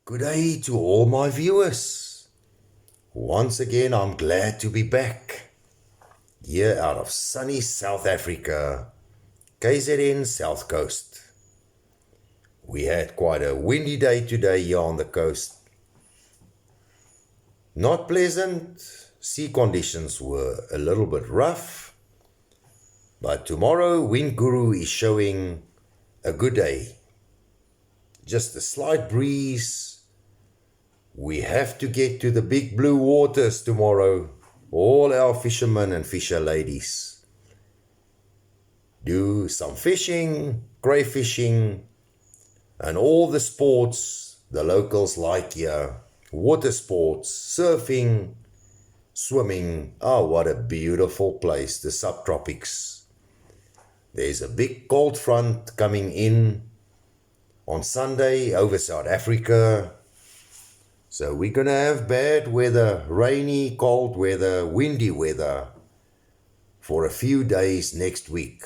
Good day to all my viewers. Once again, I'm glad to be back here out of sunny South Africa, KZN South Coast. We had quite a windy day today here on the coast. Not pleasant, sea conditions were a little bit rough, but tomorrow Wind Guru is showing a good day. Just a slight breeze. We have to get to the big blue waters tomorrow, all our fishermen and fisher ladies. Do some fishing, crayfishing, and all the sports the locals like here. Water sports, surfing, swimming. Oh, what a beautiful place, the subtropics. There's a big cold front coming in on Sunday over South Africa. So we're going to have bad weather, rainy, cold weather, windy weather for a few days next week.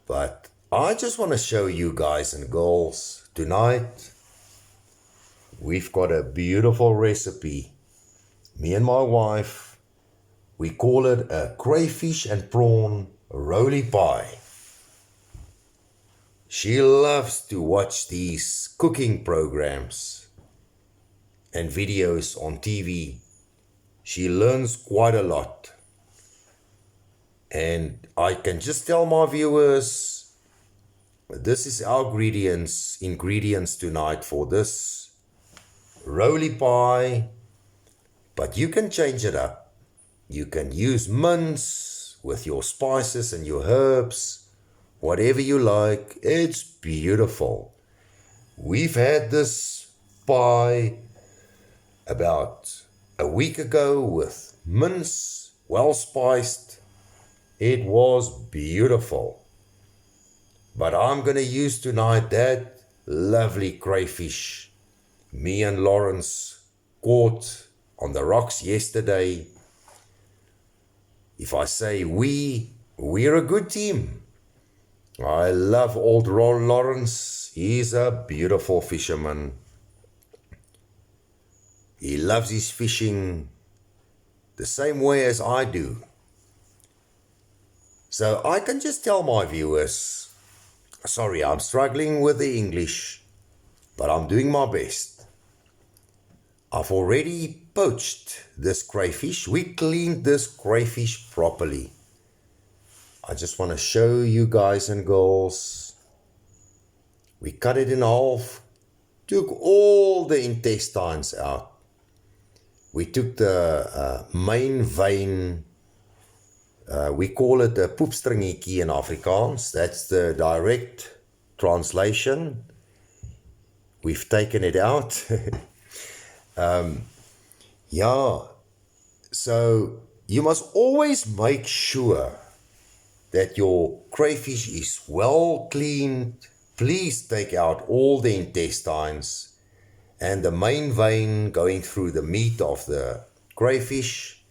But I just want to show you guys and girls tonight. We've got a beautiful recipe. Me and my wife, we call it a crayfish and prawn roly pie. She loves to watch these cooking programs and videos on TV. She learns quite a lot. And I can just tell my viewers, this is our ingredients tonight for this roly pie. But you can change it up. You can use mince with your spices and your herbs. Whatever you like, it's beautiful. We've had this pie about a week ago with mince, well spiced. It was beautiful. But I'm going to use tonight that lovely crayfish me and Lawrence caught on the rocks yesterday. If I say we're a good team. I love old Lawrence. He's a beautiful fisherman. He loves his fishing the same way as I do. So I can just tell my viewers, sorry, I'm struggling with the English, but I'm doing my best. I've already poached this crayfish. We cleaned this crayfish properly. I just want to show you guys and girls. We cut it in half, took all the intestines out. We took the main vein, we call it a poepstringetjie in Afrikaans. That's the direct translation. We've taken it out. Yeah, so you must always make sure that your crayfish is well cleaned. Please take out all the intestines and the main vein going through the meat of the crayfish.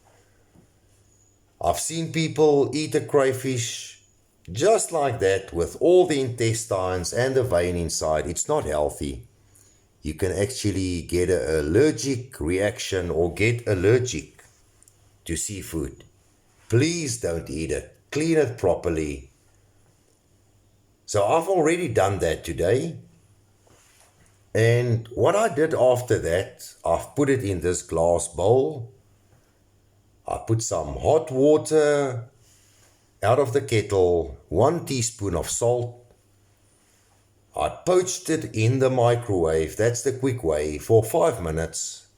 I've seen people eat a crayfish just like that with all the intestines and the vein inside. It's not healthy. You can actually get an allergic reaction or get allergic to seafood. Please don't eat it. Clean it properly. So I've already done that today. And what I did after that, I've put it in this glass bowl. I put some hot water out of the kettle, 1 teaspoon of salt. I poached it in the microwave, that's the quick way, for 5 minutes.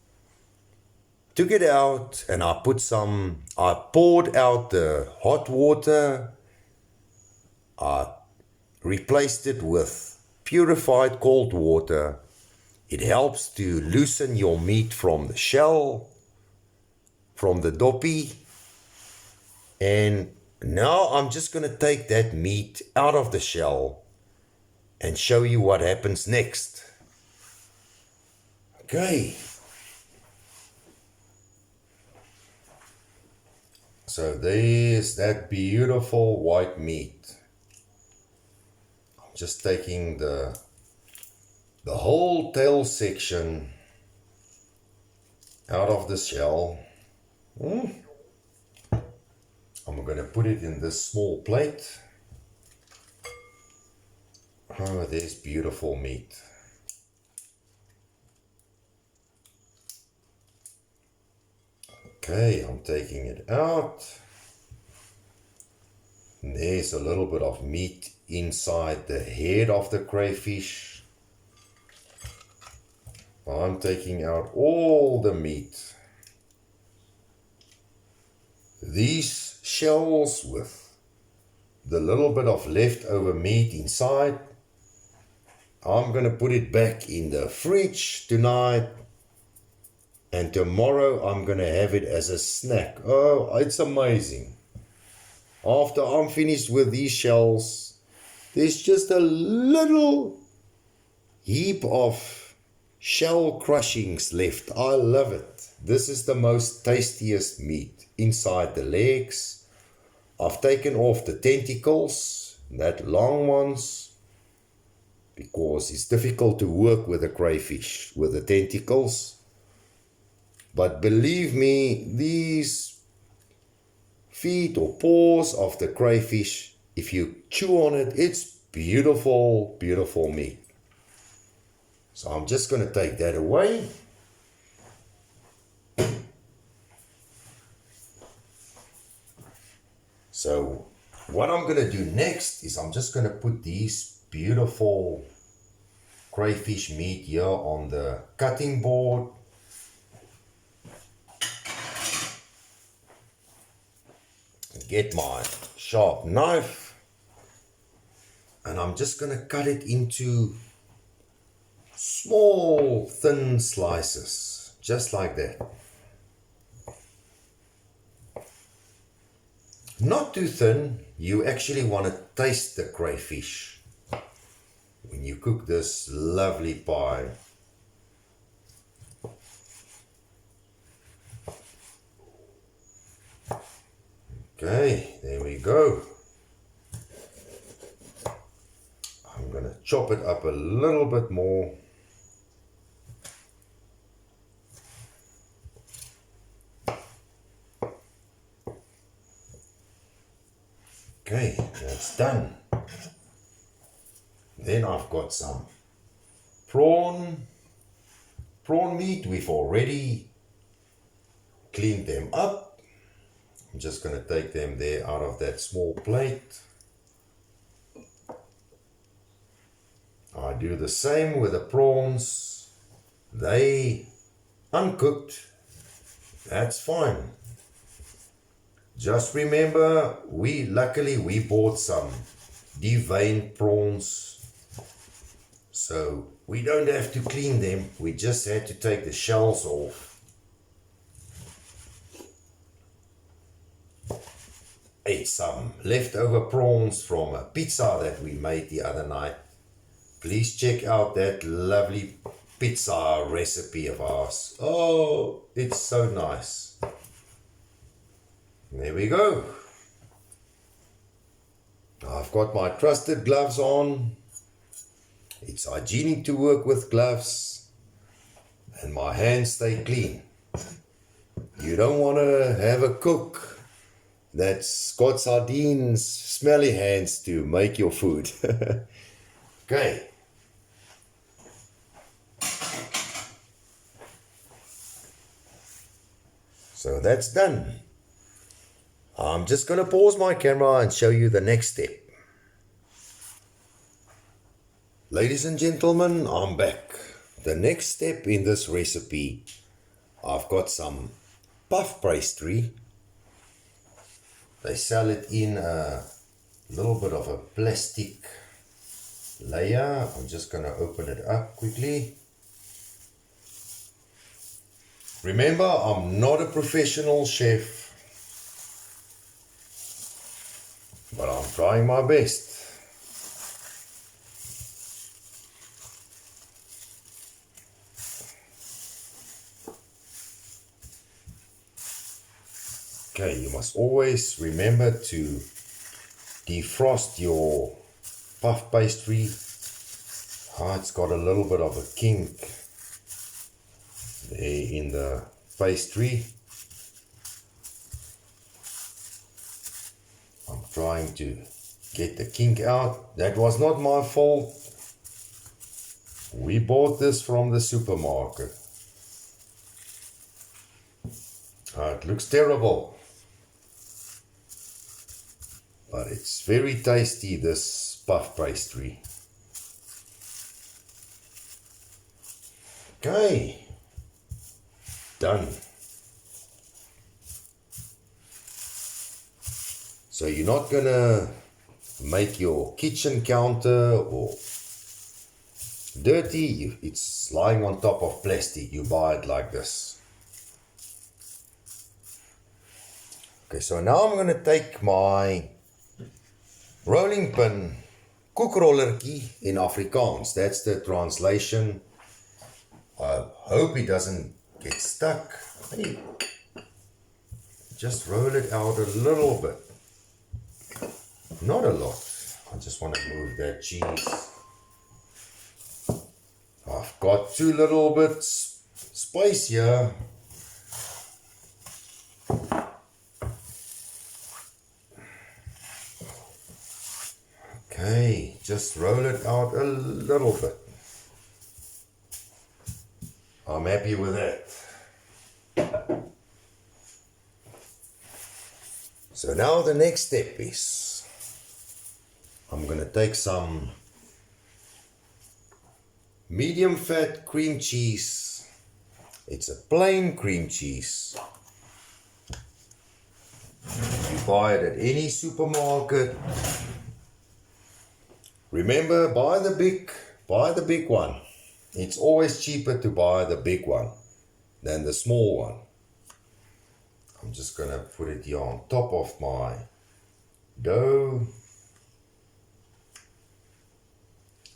Took it out and I poured out the hot water. I replaced it with purified cold water. It helps to loosen your meat from the shell, from the doppie. And now I'm just going to take that meat out of the shell and show you what happens next. Okay. So there's that beautiful white meat. I'm just taking the the whole tail section out of the shell. I'm going to put it in this small plate. Oh, there's beautiful meat. Okay, I'm taking it out. And there's a little bit of meat inside the head of the crayfish. I'm taking out all the meat. These shells with the little bit of leftover meat inside, I'm going to put it back in the fridge tonight, and tomorrow I'm going to have it as a snack. Oh, it's amazing. After I'm finished with these shells, there's just a little heap of shell crushings left. I love it. This is the most tastiest meat. Inside the legs, I've taken off the tentacles, that long ones, because it's difficult to work with a crayfish with the tentacles. But believe me, these feet or paws of the crayfish, if you chew on it, it's beautiful, beautiful meat. So I'm just going to take that away. So what I'm going to do next is I'm just going to put these beautiful crayfish meat here on the cutting board. Get my sharp knife, and I'm just going to cut it into small thin slices, just like that. Not too thin. You actually want to taste the crayfish when you cook this lovely pie. Okay, there we go. I'm going to chop it up a little bit more. Okay, that's done. Then I've got some prawn meat. We've already cleaned them up. I'm just going to take them there out of that small plate. I do the same with the prawns. They uncooked. That's fine. Just remember, luckily we bought some deveined prawns, so we don't have to clean them. We just had to take the shells off. Ate some leftover prawns from a pizza that we made the other night. Please check out that lovely pizza recipe of ours. Oh, it's so nice. There we go. I've got my trusted gloves on. It's hygienic to work with gloves, and my hands stay clean. You don't want to have a cook that's got sardines, smelly hands to make your food. Okay. So that's done. I'm just going to pause my camera and show you the next step. Ladies and gentlemen, I'm back. The next step in this recipe, I've got some puff pastry. They sell it in a little bit of a plastic layer. I'm just going to open it up quickly. Remember, I'm not a professional chef, but I'm trying my best. Okay, you must always remember to defrost your puff pastry. It's got a little bit of a kink there in the pastry. I'm trying to get the kink out. That was not my fault. We bought this from the supermarket. It looks terrible, but it's very tasty, this puff pastry. Okay, done. So you're not gonna make your kitchen counter or dirty. It's lying on top of plastic. You buy it like this. Okay, so now I'm gonna take my rolling pin, koekrollertjie in Afrikaans. That's the translation. I hope it doesn't get stuck. Hey, just roll it out a little bit. Not a lot. I just want to move that cheese. I've got two little bits space here. Okay, just roll it out a little bit. I'm happy with that. So now the next step is I'm going to take some medium fat cream cheese. It's a plain cream cheese. You buy it at any supermarket. Remember, buy the big one. It's always cheaper to buy the big one than the small one. I'm just going to put it here on top of my dough.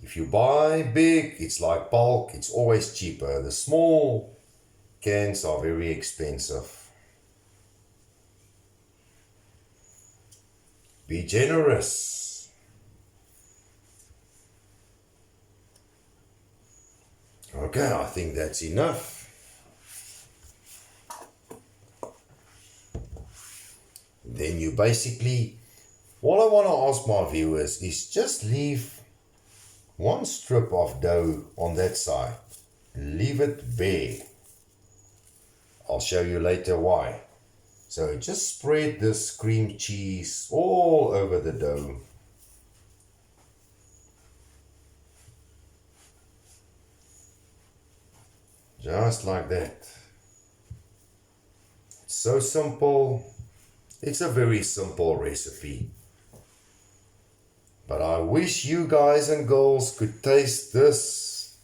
If you buy big, it's like bulk, it's always cheaper. The small cans are very expensive. Be generous. Okay, I think that's enough. Then you basically, all I want to ask my viewers is just leave one strip of dough on that side. Leave it bare. I'll show you later why. So just spread this cream cheese all over the dough. Just like that. It's so simple. It's a very simple recipe. But I wish you guys and girls could taste this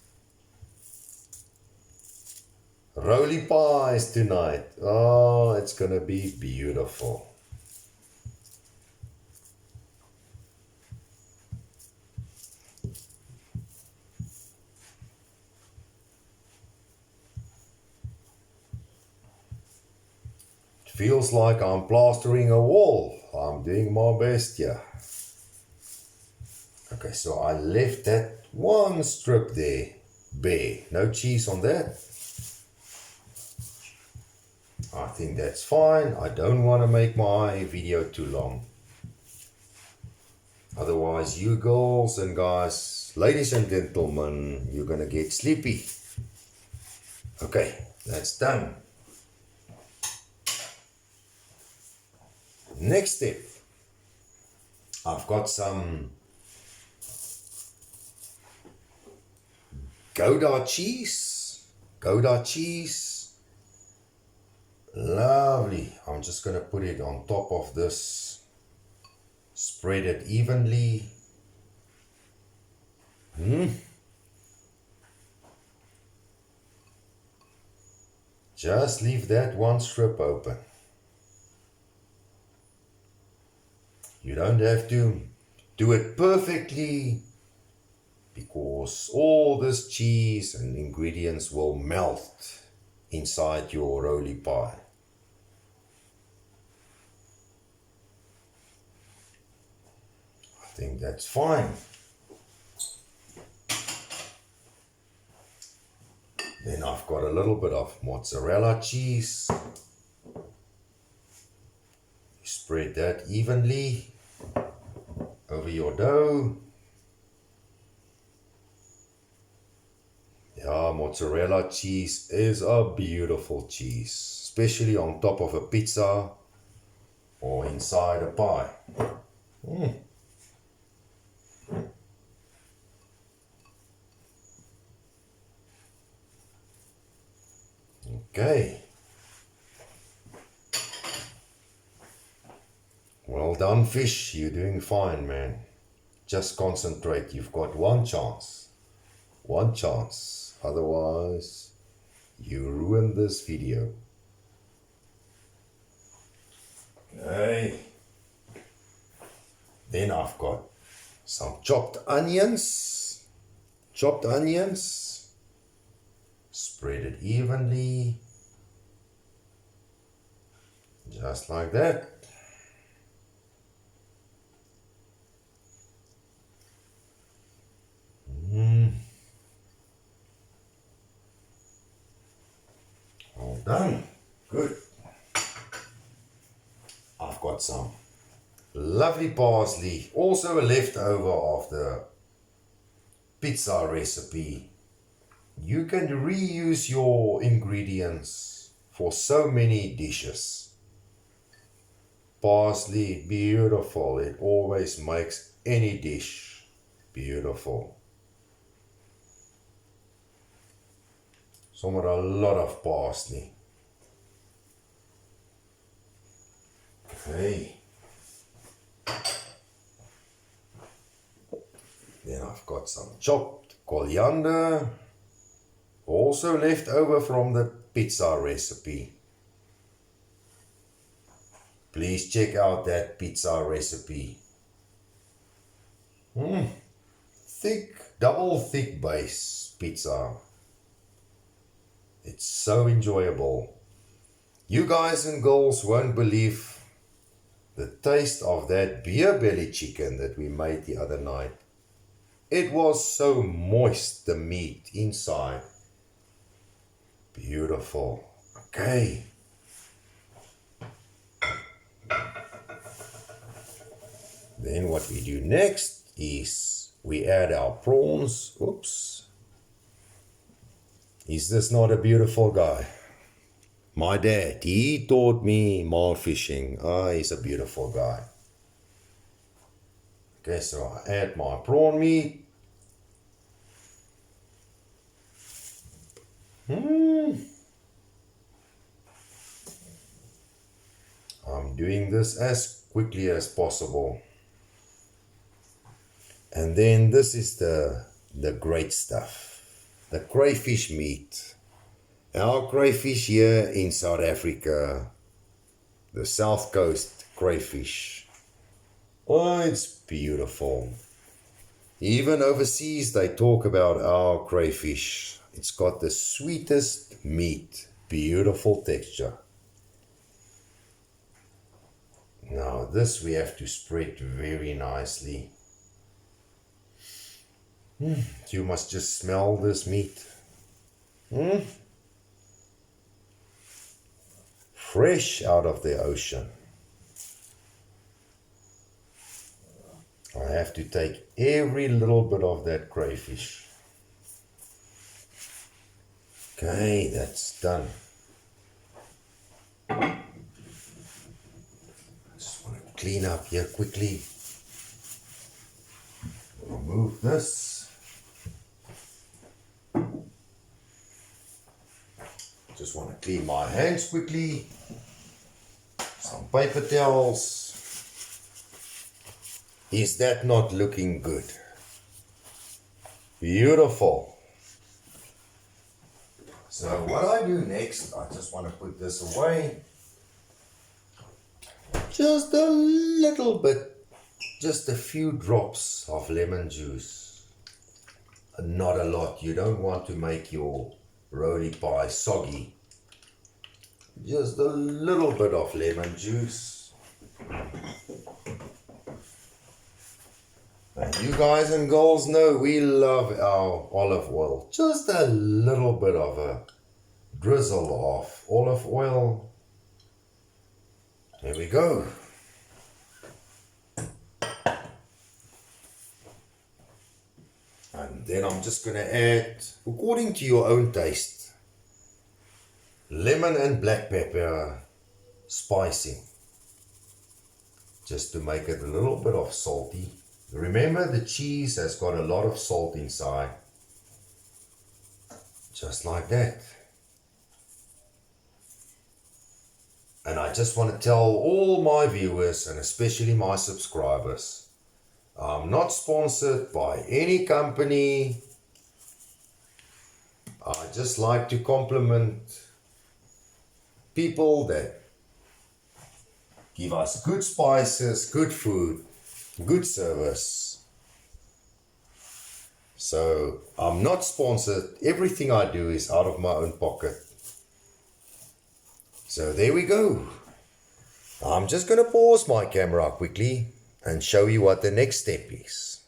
roly pies tonight. Oh, it's gonna be beautiful. Feels like I'm plastering a wall. I'm doing my best here. Okay, so I left that one strip there bare. No cheese on that. I think that's fine. I don't want to make my video too long. Otherwise, you girls and guys, ladies and gentlemen, you're gonna get sleepy. Okay, that's done. Next step, I've got some Gouda cheese. Gouda cheese. Lovely. I'm just going to put it on top of this. Spread it evenly. Just leave that one strip open. You don't have to do it perfectly because all this cheese and ingredients will melt inside your roly pie. I think that's fine. I've got a little bit of mozzarella cheese. You spread that evenly over your dough. Yeah, mozzarella cheese is a beautiful cheese, especially on top of a pizza or inside a pie. Okay. Well done, fish. You're doing fine, man. Just concentrate. You've got one chance. One chance. Otherwise, you ruin this video. Okay. Then I've got some chopped onions. Chopped onions. Spread it evenly. Just like that. All done. Good. I've got some lovely parsley, also a leftover of the pizza recipe. You can reuse your ingredients for so many dishes. Parsley, beautiful. It always makes any dish beautiful. Somewhat a lot of parsley. Okay. Then I've got some chopped coriander, also left over from the pizza recipe. Please check out that pizza recipe. Thick, double thick base pizza. It's so enjoyable. You guys and girls won't believe the taste of that beer belly chicken that we made the other night. It was so moist, the meat inside. Beautiful. Okay. Then what we do next is we add our prawns. Oops. Is this not a beautiful guy? My dad, he taught me more fishing. He's a beautiful guy. Okay, so I add my prawn meat. I'm doing this as quickly as possible. And then this is the great stuff. The crayfish meat. Our crayfish here in South Africa, the South Coast crayfish. Oh, it's beautiful. Even overseas they talk about our crayfish. It's got the sweetest meat, beautiful texture. Now this we have to spread very nicely. You must just smell this meat. Fresh out of the ocean. I have to take every little bit of that crayfish. Okay, that's done. I just want to clean up here quickly. Remove this. Just want to clean my hands quickly. Some paper towels. Is that not looking good? Beautiful. So what I do next, I just want to put this away. Just a little bit, just a few drops of lemon juice. Not a lot. You don't want to make your roly pie soggy. Just a little bit of lemon juice. And you guys and girls know we love our olive oil. Just a little bit of a drizzle of olive oil. There we go. And then I'm just going to add, according to your own taste, lemon and black pepper spicing, just to make it a little bit of salty. Remember, the cheese has got a lot of salt inside, just like that. And I just want to tell all my viewers, and especially my subscribers, I'm not sponsored by any company. I just like to compliment people that give us good spices, good food, good service. So I'm not sponsored. Everything I do is out of my own pocket. So there we go. I'm just going to pause my camera quickly and show you what the next step is.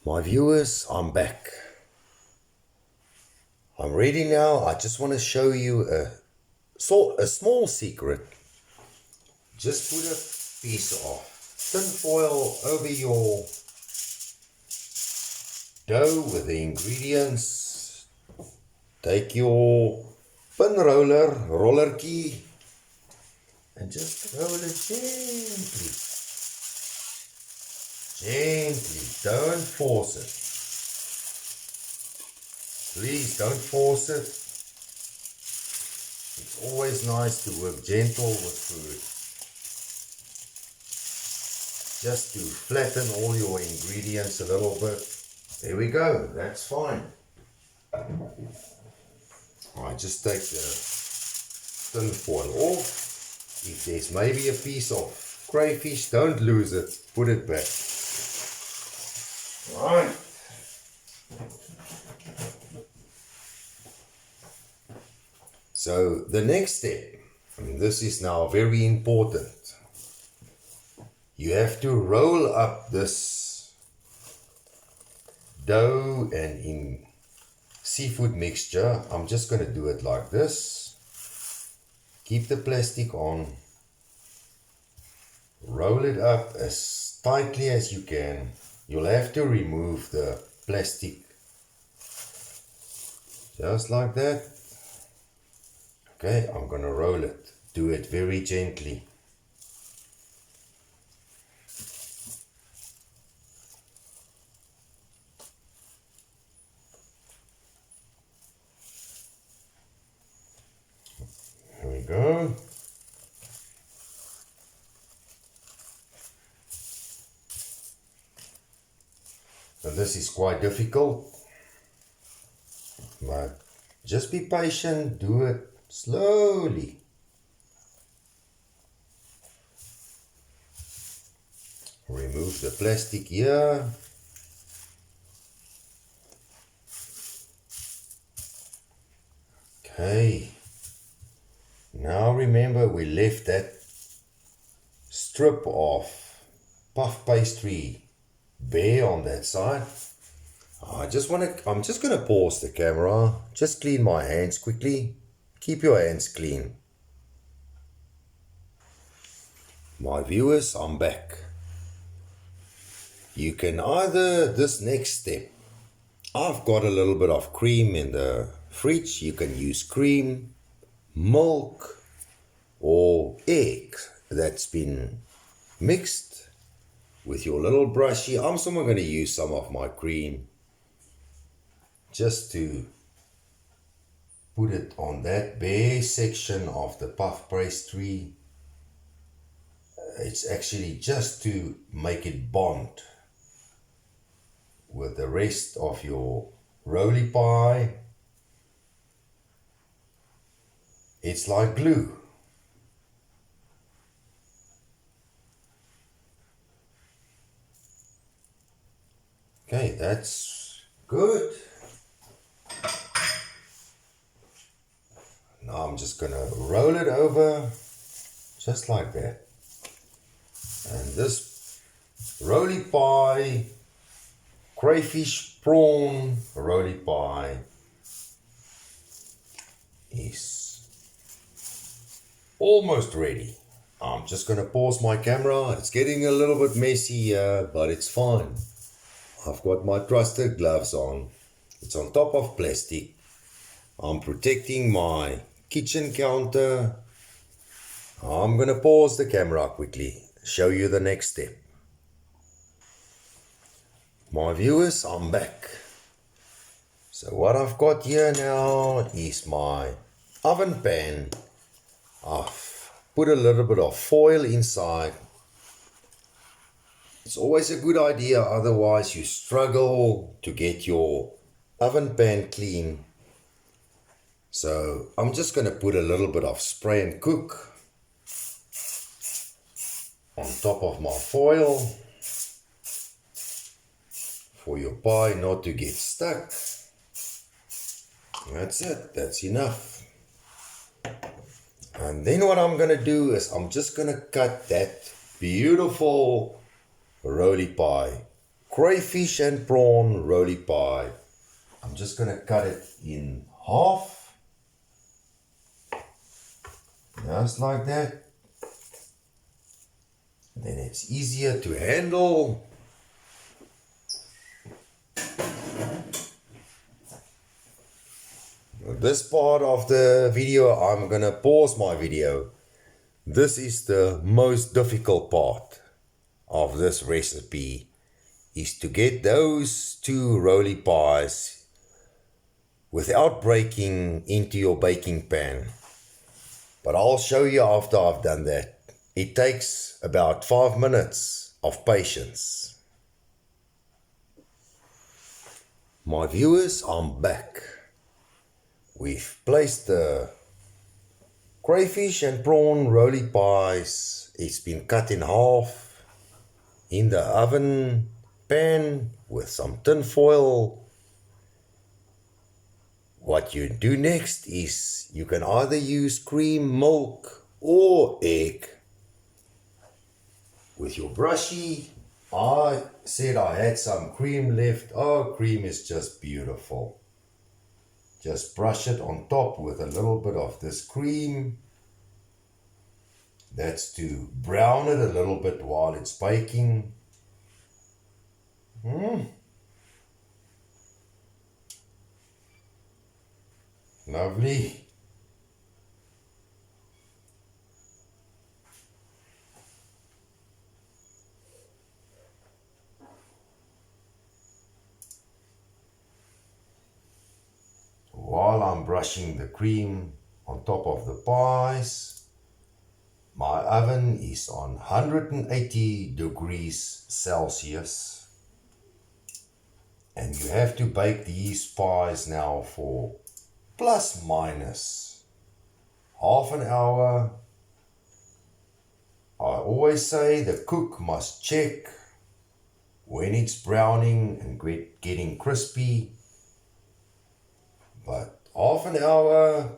My viewers, I'm back. I'm ready now. I just want to show you a small secret. Just put a piece of tin foil over your dough with the ingredients. Take your pin roller key, and just roll it gently. Gently, don't force it. Please don't force it. It's always nice to work gentle with food. Just to flatten all your ingredients a little bit. There we go, that's fine. I just take the tin foil off. If there's maybe a piece of crayfish, don't lose it, put it back. Right. So the next step, and this is now very important, you have to roll up this dough and in seafood mixture. I'm just going to do it like this. Keep the plastic on. Roll it up as tightly as you can. You'll have to remove the plastic. Just like that. Okay, I'm going to roll it. Do it very gently. Here we go. So this is quite difficult, but just be patient, do it slowly. Remove the plastic here. Okay. Now remember, we left that strip of puff pastry bare on that side. I'm just going to pause the camera, just clean my hands quickly. Keep your hands clean. My viewers, I'm back. You can either, this next step, I've got a little bit of cream in the fridge. You can use cream, milk, or egg that's been mixed with your little brushy. I'm going to use some of my cream just to put it on that bare section of the puff pastry. It's actually just to make it bond with the rest of your roly pie. It's like glue. Okay, that's good. Now I'm just gonna roll it over just like that. And this roly pie crayfish prawn roly pie is almost ready. I'm just going to pause my camera. It's getting a little bit messy here, but it's fine. I've got my trusted gloves on. It's on top of plastic. I'm protecting my kitchen counter. I'm going to pause the camera quickly, show you the next step. My viewers, I'm back. So what I've got here now is my oven pan. I've put a little bit of foil inside. It's always a good idea, otherwise you struggle to get your oven pan clean. So I'm just going to put a little bit of spray and cook on top of my foil for your pie not to get stuck. That's it, that's enough. And then what I'm going to do is I'm just going to cut that beautiful roly pie, crayfish and prawn roly pie. I'm just going to cut it in half, just like that. Then it's easier to handle. This part of the video, I'm gonna pause my video. This is the most difficult part of this recipe, is to get those two roly pies without breaking into your baking pan. But I'll show you after I've done that. It takes about 5 minutes of patience. My viewers, I'm back. We've placed the crayfish and prawn roly pies. It's been cut in half in the oven pan with some tin foil. What you do next is you can either use cream, milk or egg. With your brushy, I said I had some cream left. Oh, cream is just beautiful. Just brush it on top with a little bit of this cream. That's to brown it a little bit while it's baking. Lovely. While I'm brushing the cream on top of the pies, my oven is on 180 degrees Celsius. And you have to bake these pies now for plus minus half an hour. I always say the cook must check when it's browning and getting crispy. But half an hour,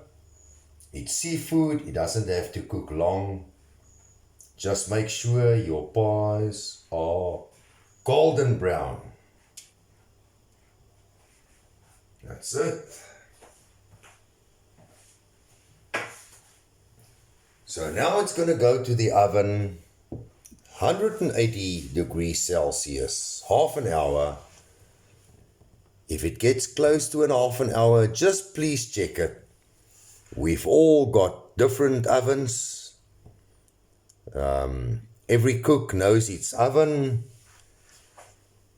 it's seafood, it doesn't have to cook long. Just make sure your pies are golden brown. That's it. So now it's going to go to the oven, 180 degrees Celsius, half an hour. If it gets close to an half an hour, just please check it. We've all got different ovens. Every cook knows its oven.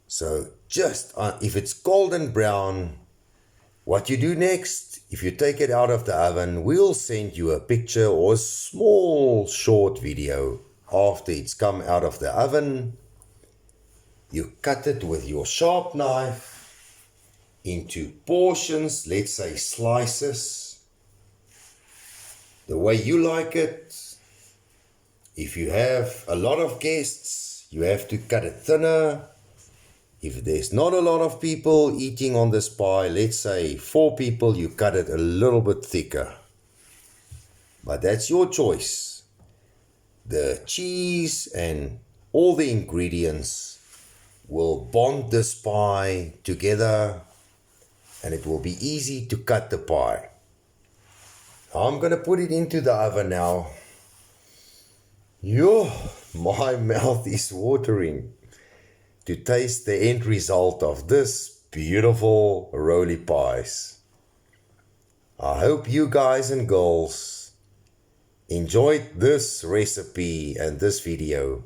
So just if it's golden brown, what you do next, if you take it out of the oven, we'll send you a picture or a small short video after it's come out of the oven. You cut it with your sharp knife into portions, let's say slices, the way you like it. If you have a lot of guests, you have to cut it thinner. If there's not a lot of people eating on this pie, let's say 4 people, you cut it a little bit thicker. But that's your choice. The cheese and all the ingredients will bond this pie together and it will be easy to cut the pie. I'm going to put it into the oven now. Yo, my mouth is watering to taste the end result of this beautiful roly pies. I hope you guys and girls enjoyed this recipe and this video.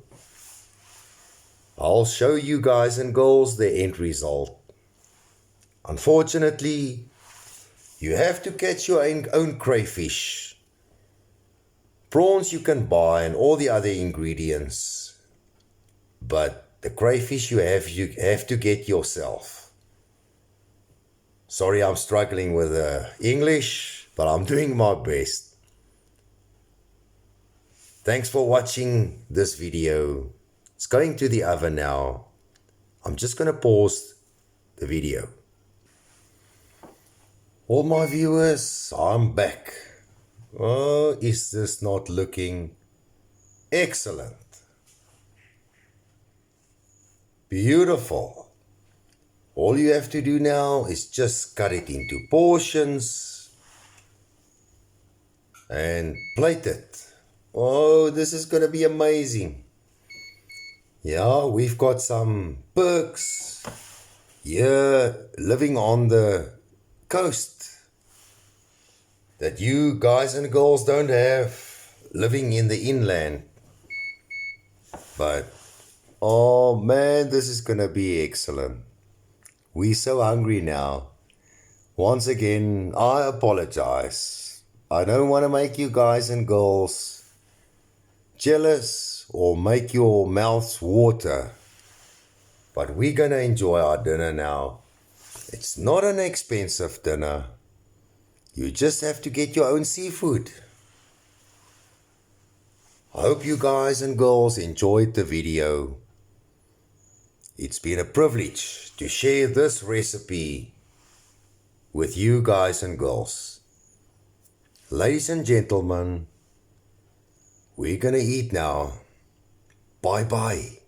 I'll show you guys and girls the end result. Unfortunately, you have to catch your own crayfish. Prawns you can buy and all the other ingredients, but the crayfish you have to get yourself. Sorry, I'm struggling with English, but I'm doing my best. Thanks for watching this video. It's going to the oven now. I'm just going to pause the video. All my viewers, I'm back. Oh, is this not looking excellent? Beautiful. All you have to do now is just cut it into portions and plate it. Oh, this is going to be amazing. Yeah, we've got some perks here living on the coast that you guys and girls don't have living in the inland. But, oh man, this is going to be excellent. We're so hungry now. Once again, I apologize. I don't want to make you guys and girls jealous or make your mouths water. But we're going to enjoy our dinner now. It's not an expensive dinner. You just have to get your own seafood. I hope you guys and girls enjoyed the video. It's been a privilege to share this recipe with you guys and girls. Ladies and gentlemen, we're gonna eat now. Bye bye.